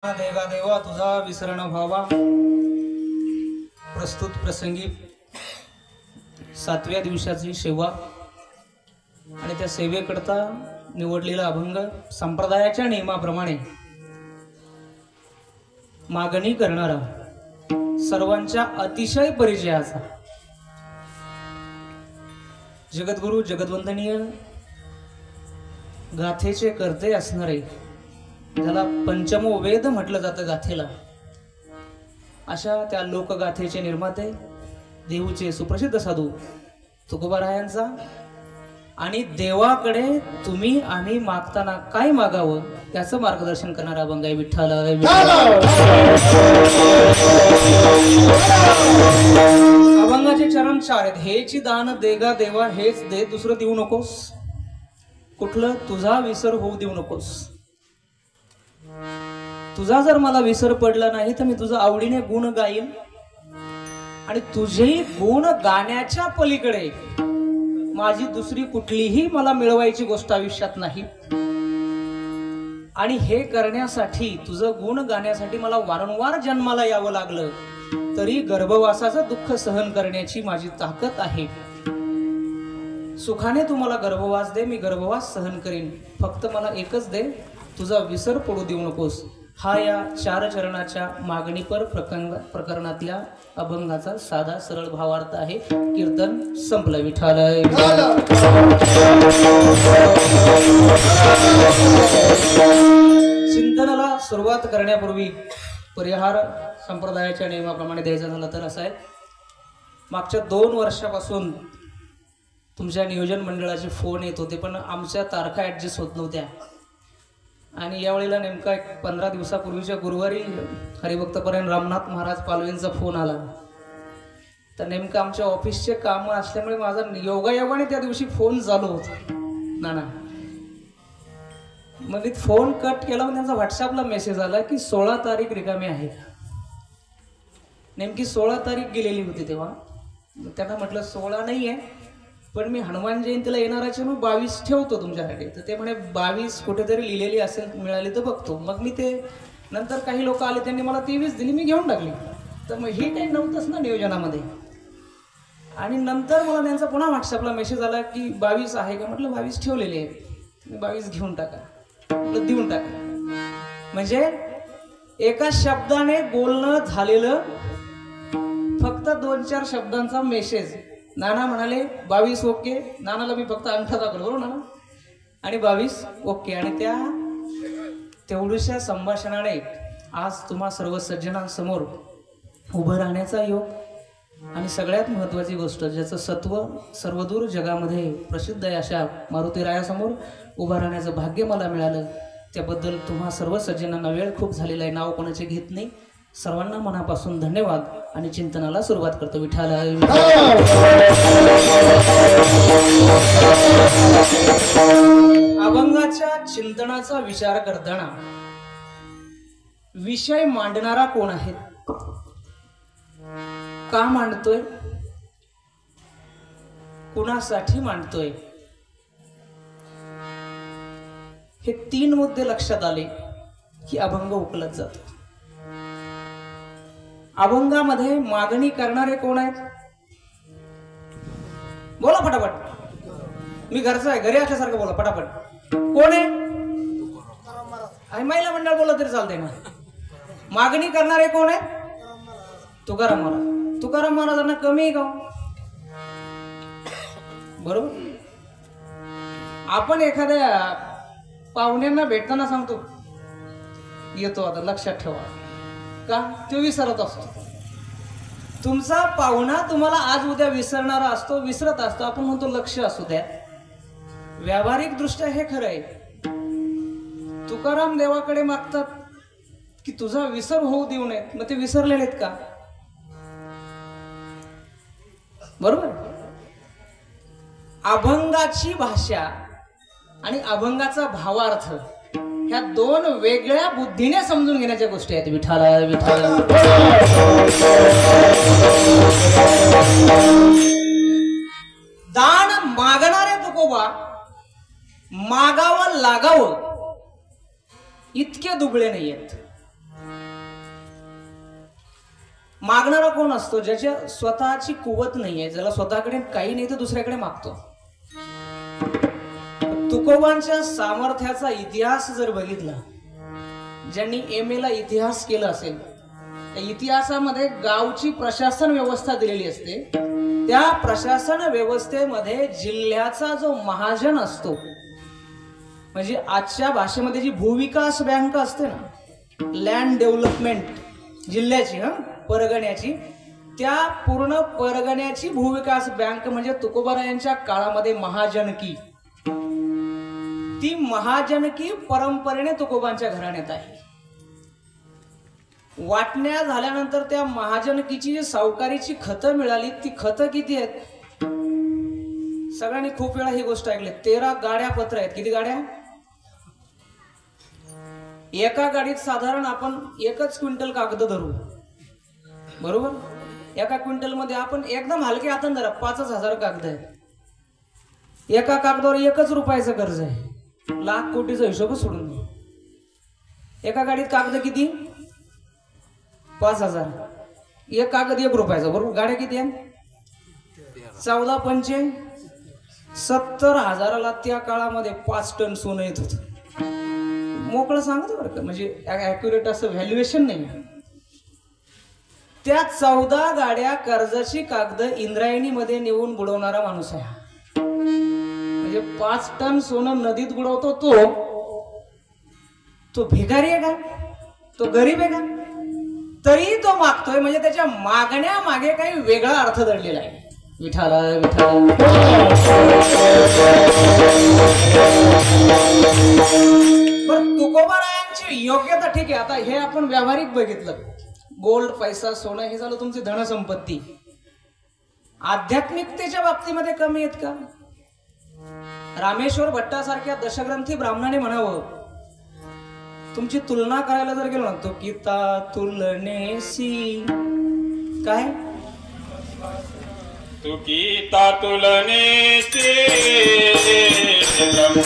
देवा देवा तुझा विसरण व्हावा। प्रस्तुत प्रसंगी 7व्या दिवसाची सेवा आणि त्या सेवेकरता निवडलेला अभंग संप्रदायाच्या नियमाप्रमाणे मागणी करणारा सर्वांच्या अतिशय परिचयाचा जगद्गुरु जगद्वंदनीय गाथेचे करते असणारे, ज्याला पंचमो वेद म्हटलं जातं गाथेला, अशा त्या लोकगाथेचे निर्माते देऊचे सुप्रसिद्ध साधू तुकोबारायांचा आणि देवाकडे तुम्ही आम्ही मागताना काय मागावं त्याचं मार्गदर्शन करणारा अभंग आहे विठ्ठल। अभंगाचे चरण 4 आहेत। हेची दान देगा देवा हेच दे, दुसरं देऊ नकोस, कुठलं तुझा विसर होऊ देऊ नकोस। तुझा जर मला विसर पडला नाही तर मी तुझा आवडीने गुण गाईन आणि तुझे गुण गाण्याच्या पलीकडे माझी दुसरी कुठलीही मला मिळवायची गोष्ट आयुष्यात नाही। आणि हे करण्यासाठी तुझं गुण गाण्यासाठी मला वारंवार जन्माला यावं लागलं तरी गर्भवासाचं दुःख सहन करण्याची माझी ताकद आहे। सुखाने तू मला गर्भवास दे, मी गर्भवास सहन करीन, फक्त मला एकच दे, तुझा विसर पडू देऊ नकोस। हा या 4 चरणाच्या मागणीपर प्रकरणातल्या अभंगाचा साधा सरळ भावार्थ आहे। कीर्तन संपलं। विठ्ठल चिंतनाला सुरुवात करण्यापूर्वी परिहार संप्रदायाच्या नियमाप्रमाणे द्यायचा झाला तर असा आहे, मागच्या 2 वर्षापासून तुमच्या नियोजन मंडळाचे फोन येत होते पण आमच्या तारखा ॲडजस्ट होत नव्हत्या आणि यावेळेला नेमका 15 दिवसापूर्वीच्या गुरुवारी हरिभक्तपरायण रामनाथ महाराज पालवेंचा फोन आला। तर नेमकं आमच्या ऑफिसचे काम असल्यामुळे माझा योगायोगाने त्या दिवशी फोन चालू होता ना। मग मी फोन कट केला, मग त्यांचा व्हॉट्सअपला मेसेज आला की 16 तारीख रिकामी आहे का। नेमकी 16 तारीख गेलेली होती तेव्हा। त्यांना म्हटलं 16 नाही आहे पण मी हनुमान जयंतीला येणाराचे मग 22 ठेवतो तुमच्यासाठी। तर ते म्हणे 22 कुठेतरी लिहिलेली असेल, मिळाली तर बघतो। मग मी ते नंतर काही लोक आले त्यांनी मला 23 दिली, मी घेऊन टाकली। तर मग हे काही नव्हतंच ना नियोजनामध्ये। आणि नंतर मला त्यांचा पुन्हा व्हॉट्सअपला मेसेज आला की 22 आहे का, म्हटलं 22 ठेवलेली आहे, मी 22 घेऊन टाका, म्हटलं देऊन टाका। म्हणजे एका शब्दाने बोलणं झालेलं, फक्त 2-4 शब्दांचा मेसेज। नाना म्हणाले 22 ओके, नानाला मी फक्त अंगठा दाखवला, बरोबर नाना, आणि 22 ओके। आणि त्या तेवढ्याशा संभाषणाने आज तुम्हा सर्व सज्जनांसमोर उभं राहण्याचा योग आणि सगळ्यात महत्त्वाची गोष्ट ज्याचं सत्व सर्वदूर जगामध्ये प्रसिद्ध आहे अशा मारुतीरायासमोर उभं राहण्याचं भाग्य मला मिळालं, त्याबद्दल तुम्हा सर्व सज्जनांना वेळ खूप झालेला आहे, नाव कोणाचे घेत नाही, सर्वांना मनापासून धन्यवाद आणि चिंतनाला सुरुवात करतो। विठ्ठल अभंगाच्या चिंतनाचा विचार करताना विषय मांडणारा कोण आहे, का मांडतोय, कुणासाठी मांडतोय, हे 3 मुद्दे लक्षात आले की अभंग उकलत जातो। अभंगामध्ये मागणी करणारे कोण आहेत, बोला पटापट, मी घरचा आहे, घरी असल्यासारखं बोला पटापट। कोण आहे, आणि महिला मंडळ बोललं तरी चालतंय ना। मागणी करणारे कोण आहे, तुकाराम महाराज। तुकाराम महाराजांना कमी आहे का, बरोबर। आपण एखाद्या पाहुण्यांना भेटताना सांगतो येतो आता, लक्षात ठेवा, का तो विसरत असतो। तुमचा पाहुणा तुम्हाला आज उद्या विसरणारा असतो, विसरत असतो, आपण म्हणतो लक्ष असू द्या। व्यावहारिक दृष्ट्या हे खरं आहे। तुकाराम देवाकडे मागतात की तुझा विसर होऊ देऊ नयेत, मग ते विसरलेले आहेत का, बरोबर। अभंगाची भाषा आणि अभंगाचा भावार्थ ह्या 2 वेगळ्या बुद्धीने समजून घेण्याच्या गोष्टी आहेत। विठ्ठल विठ्ठल दान मागणारे तुकोबा मागावं लागावं इतके दुबळे नाहीयेत। मागणारा कोण असतो? ज्याच्या स्वतःची कुवत नाहीये, ज्याला स्वतःकडे काही नाही तर दुसऱ्याकडे मागतो. तुकोबांच्या सामर्थ्याचा इतिहास जर बघितला, ज्यांनी MA ला इतिहास केला असेल, त्या इतिहासामध्ये गावची प्रशासन व्यवस्था दिलेली असते. त्या प्रशासन व्यवस्थेमध्ये जिल्ह्याचा जो महाजन असतो, म्हणजे आजच्या भाषेमध्ये जी भूविकास बँक असते ना, लँड डेव्हलपमेंट जिल्ह्याची, परगण्याची, त्या पूर्ण परगण्याची भूविकास बँक म्हणजे तुकोबारायांच्या काळामध्ये महाजनकी. ती महाजनकी परंपरेने तुकोबांच्या घराण्यात आहे. वाटण्या झाल्यानंतर त्या महाजनकीची जी सावकारीची खतं मिळाली, ती खतं किती आहेत? सगळ्यांनी खूप वेळा ही गोष्ट ऐकली. 13 गाड्या पत्र आहेत. किती गाड्या? एका गाडीत साधारण आपण 1 क्विंटल कागद धरू, बरोबर? एका क्विंटल मध्ये आपण एकदम हलके हाताने धरा 5,000 कागद आहेत. एका कागदावर 1 रुपयाचं कर्ज आहे. लाख कोटीचा हिशोब सोडून दे. एका गाडीत कागद किती? 5,000. एक कागद 1 रुपयाचा, बरोबर? गाड्या किती आहेत? 14 पंचे 70,000ला त्या काळामध्ये 5 टन सोनं येत होतं. मोकळं सांगतो बरं का, म्हणजे ॲक्युरेट असं व्हॅल्युएशन नाही. त्या 14 गाड्या कर्जाची कागद इंद्रायणीमध्ये नेऊन बुडवणारा माणूस आहे. म्हणजे 5 टन सोनं नदीत बुडवतो तो भिकारी आहे का? तो गरीब आहे का? तरी तो मागतोय, म्हणजे त्याच्या मागण्या मागे काही वेगळा अर्थ दडलेला आहे. विठाला विठाला. पण तुकोबारायांची योग्यता ठीक आहे. आता हे आपण व्यावहारिक बघितलं, गोल्ड, पैसा, सोनं हे झालं तुमची धनसंपत्ती. आध्यात्मिकतेच्या बाबतीमध्ये कमी आहेत का? रामेश्वर भट्टासारख्या दशग्रंथी ब्राह्मणाने म्हणावं, तुमची तुलना करायला जर गेलो ना, तो गीता तुलनेसी काय? तू गीता तुलनेसी ब्रह्म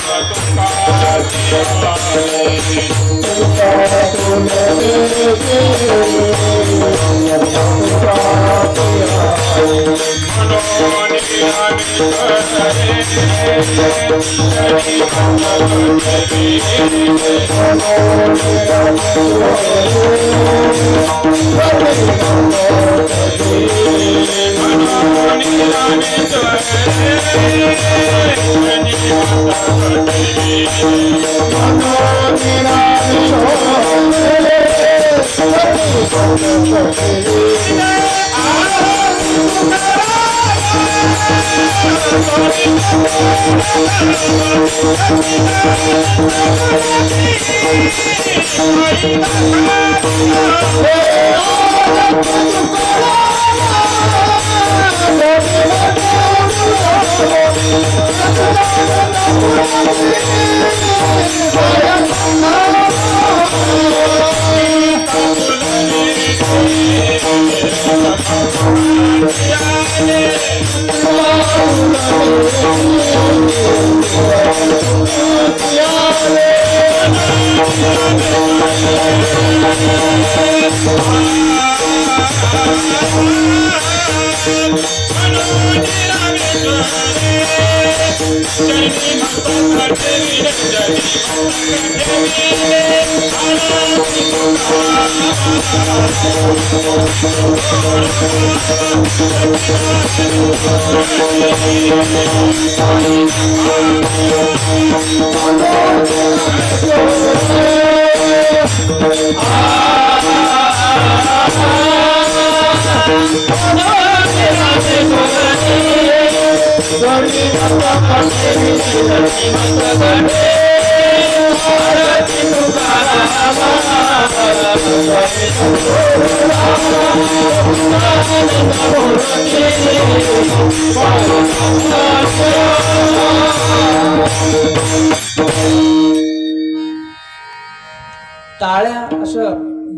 टाळ्या अशा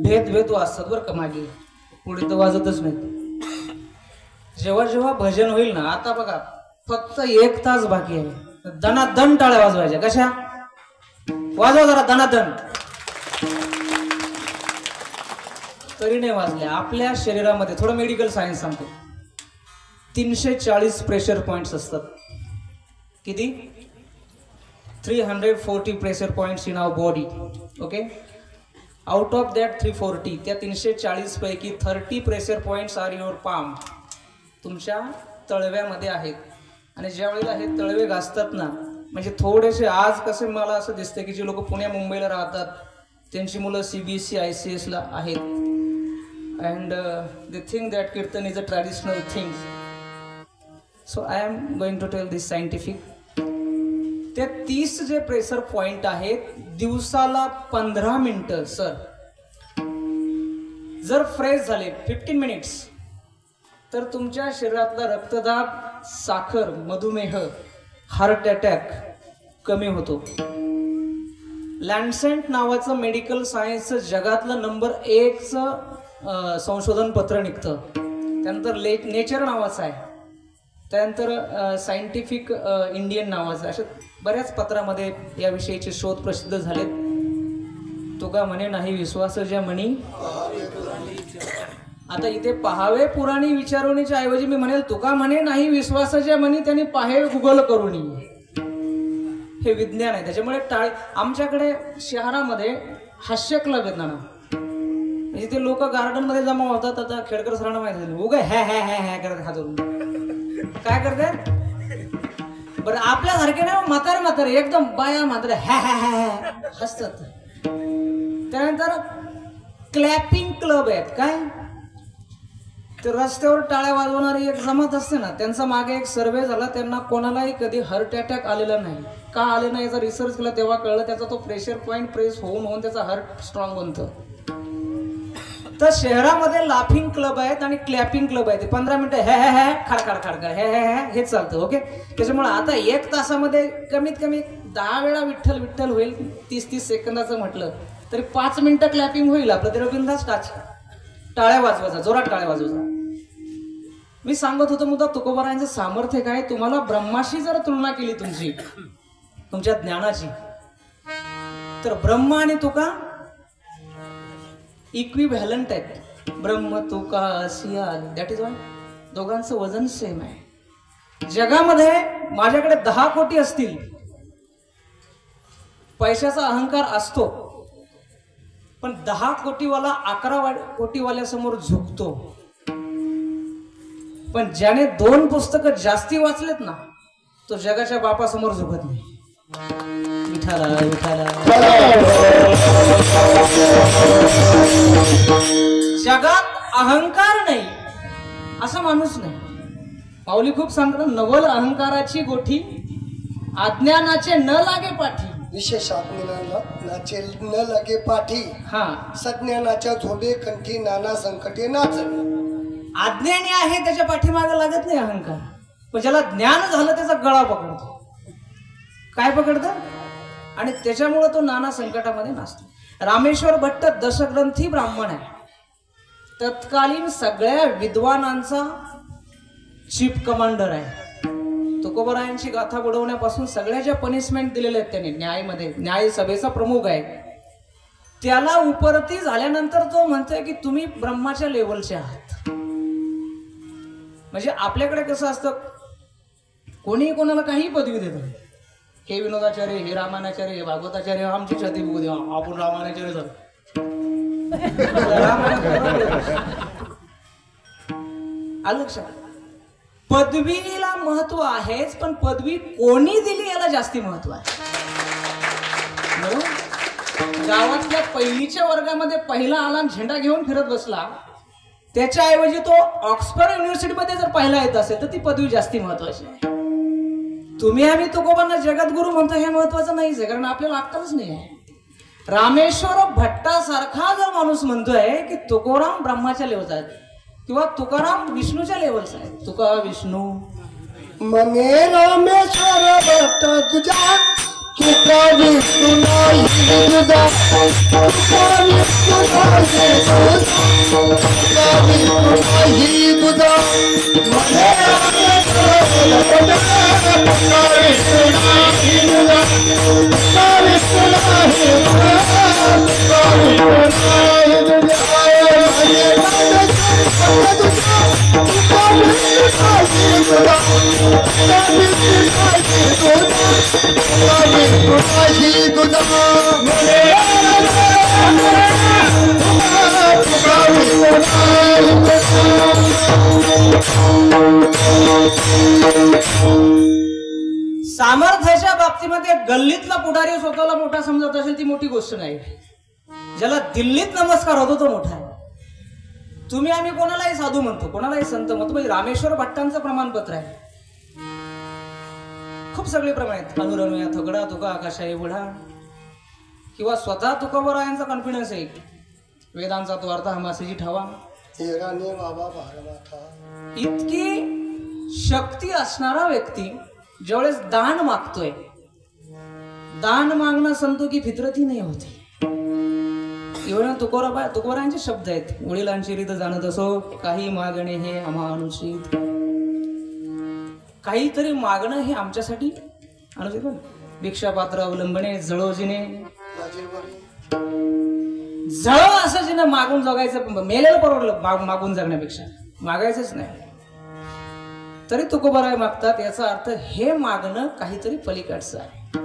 भेद वाजतात बरं का मागे, पुढे तर वाजतच नाही. जेव्हा जेव्हा भजन होईल ना, आता बघा फक्त 1 तास बाकी आहे, दणादण टाळ्या वाजवायच्या. कशा? वाजवा जरा दणादण. तरी नाही वाजल्या. आपल्या शरीरामध्ये थोडं मेडिकल सायन्स सांगतो, 340 प्रेशर पॉइंट्स असतात. किती? 340 pressure points in our body. Okay, out of that 340, त्या 340 पैकी 30 pressure points are your palm, तुमच्या तळव्यामध्ये आहेत. आणि ज्या वेळेला हे तळवे घासतात ना, म्हणजे थोडेसे आज कसे मला असं दिसतं की जे लोक पुण्या मुंबईला राहतात त्यांची मुलं CBSE ICSला आहेत, and they think that kirtan is a traditional thing. So I am going to tell this scientific. ते 30 जे प्रेशर पॉइंट आहेत दिवसाला 15 मिनिटं सर जर फ्रेश झाले 15 मिनिट्स, तर तुमच्या शरीरातला रक्तदाब, साखर, मधुमेह, हार्ट अटॅक कमी होतो. लँडसेंट नावाचं मेडिकल सायन्सचं जगातलं नंबर 1चं संशोधन पत्र निघतं. त्यानंतर नेचर नावाचं आहे, त्यानंतर सायंटिफिक इंडियन नावाचं, अशा बऱ्याच पत्रामध्ये याविषयीचे शोध प्रसिद्ध झालेत. तुका म्हणे नाही विश्वास ज्या म्हणी. आता इथे पाहावे पुराणी विचारवणीच्या ऐवजी मी म्हणेल तुका म्हणे नाही विश्वासाच्या म्हणी त्यांनी पाहे गुगल करून. हे विज्ञान आहे. त्याच्यामुळे आमच्याकडे शहरामध्ये हास्य क्लब आहेत ना, म्हणजे ते लोक गार्डन मध्ये जमा होतात. आता खेडकर सरांना माहिती झालं, उगा हॅ हॅ हॅ हॅ करत हात काय करतात. बरं आपल्यासारखे नाही, म्हातारे एकदम बाया म्हातारे हॅ हॅ हॅ हसतात. त्यानंतर क्लॅपिंग क्लब आहेत. काय ते रस्त्यावर टाळ्या वाजवणारी एक जमात असते ना, त्यांचा मागे एक सर्वे झाला, त्यांना कोणालाही कधी हार्ट अटॅक आलेला नाही. का आले नाही याचा रिसर्च केला तेव्हा कळलं, त्याचा तो प्रेशर पॉइंट प्रेस होऊन त्याचा हार्ट स्ट्रॉंग बनतं. तर शहरामध्ये लाफिंग क्लब आहेत आणि क्लॅपिंग क्लब आहेत. 15 मिनिटं हे हे हे खडखड खडखड हे हे हे हेच चालतं. ओके, त्याच्यामुळे आता 1 तासामध्ये कमीत कमी 10 वेळा विठ्ठल विठ्ठल होईल. 30-30 सेकंदाचं म्हटलं तरी 5 मिनिटं क्लॅपिंग होईल. आपलं ते रविंद्रनाथ टाळ्या वाजवायचा, जोरात टाळ्या वाजवायचा. मी सांगत होतो मुद्दा तुकोबारायांचं सामर्थ्य काय. तुम्हाला ब्रह्माशी जर तुलना केली तुमची, तुमच्या ज्ञानाची, तर ब्रह्म आणि तुका इक्विव्हॅलंट आहेत. ब्रह्म तुका सिया, दॅट इज वाय दोघांचं वजन सेम आहे. जगामध्ये माझ्याकडे 10 कोटी असतील, पैशाचा अहंकार असतो, पण 10 कोटीवाला 11 कोटीवाल्यासमोर झुकतो. पण ज्याने 2 पुस्तकं जास्ती वाचलेत ना, तो जगाच्या बापासमोर झुकत नाही. विठाला विठाला. जगात अहंकार नाही असा माणूस नाही. माऊली खूप सांगतात, नवल अहंकाराची गोठी, अज्ञानाचे न लागे पाठी. विशेष आत्मज्ञानाचे न लागे पाठी. हा, सज्ञानाच्या झोबे कंठी नाना संकटे नाचवे. अज्ञानी आहे त्याच्या पाठीमागे लागत नाही अहंकार, पण ज्याला ज्ञान झालं त्याचा गळा पकडतो. काय पकडतं? आणि त्याच्यामुळे तो नाना संकटामध्ये नाचतो. रामेश्वर भट्ट दशग्रंथी ब्राह्मण आहे. तत्कालीन सगळ्या विद्वानांचा चीफ कमांडर आहे. तुकोबारायांची गाथा बुडवण्यापासून सगळ्या ज्या पनिशमेंट दिलेल्या आहेत त्यांनी, न्यायमध्ये न्यायसभेचा प्रमुख आहे. त्याला उपरती झाल्यानंतर तो म्हणतोय की तुम्ही ब्रह्माच्या लेवलचे आहात. म्हणजे आपल्याकडे कसं असतं, कोणी कोणाला काही पदवी देतं. हे विनोदाचार्य, हे रामानाचार्य, हे भागवताचार्य, आमची छाती बघू द्या, आपण रामानाचार्य झालो. आलं लक्षात? पदवीला महत्व आहेच, पण पदवी कोणी दिली याला जास्ती महत्व आहे. गावातल्या पहिलीच्या वर्गामध्ये पहिला आला, झेंडा घेऊन फिरत बसला, त्याच्याऐवजी तो ऑक्सफर्ड युनिव्हर्सिटीमध्ये जर पहिला येत असेल तर ती पदवी जास्ती महत्वाची आहे. तुम्ही आम्ही तुकोबांना जगद्गुरु म्हणतो हे महत्वाचं नाहीच आहे, कारण आपल्याला अक्कलच नाही आहे. रामेश्वर भट्टासारखा जर माणूस म्हणतोय की तुकोराम ब्रह्माच्या लेवलचा आहे किंवा तुकाराम विष्णूच्या लेवलचा आहे, तुका विष्णू मने रामेश्वर भट्ट तुझा, तुका विष्णू नाही तुझा, तुका विष्णू नाही तुझा, मने रामेश्वर भट्ट तुका विष्णू नाही तुझा, तुका विष्णू नाही तुझा, तुका विष्णू नाही तुझा. सामर्थ्याच्या बाबतीमध्ये गल्लीतला पुढारी स्वतःला मोठा समजत असेल ती मोठी गोष्ट नाही. ज्याला दिल्लीत नमस्कार होतो तो मोठा आहे. तुम्ही आम्ही कोणालाही साधू म्हणतो, कोणालाही संत म्हणतो. म्हणजे रामेश्वर भट्टांचं प्रमाणपत्र आहे. खूप सगळे प्रमाण आहेत. अनुरणूया थोगडा तुका आकाशाई बुढा, किंवा स्वतः तुकोबरायांचा कॉन्फिडन्स आहे. वेदांचा तो अर्थ हमासीची ठावा. बाबा भारमाथा. इतकी शक्ती असणारा व्यक्ती ज्यावेळेस दान मागतोय, दान मागणं संतो की फितरती नाही होती. एवढं तुकोबरायांचे शब्द आहेत. वडिलांची रीत जाणत असो, काही मागणे हे आम्हा अनुचित. काहीतरी मागणं हे आमच्यासाठी अनुचित. भिक्षापात्र अवलंबणे जळोजिने, जळ असं जिने मागून जगायचं, मेलेलं परवडलं मागून जगण्यापेक्षा. मागायचंच नाही. तरी तुकोबराय मागतात. याचा अर्थ हे मागणं काहीतरी पलीकडचं आहे.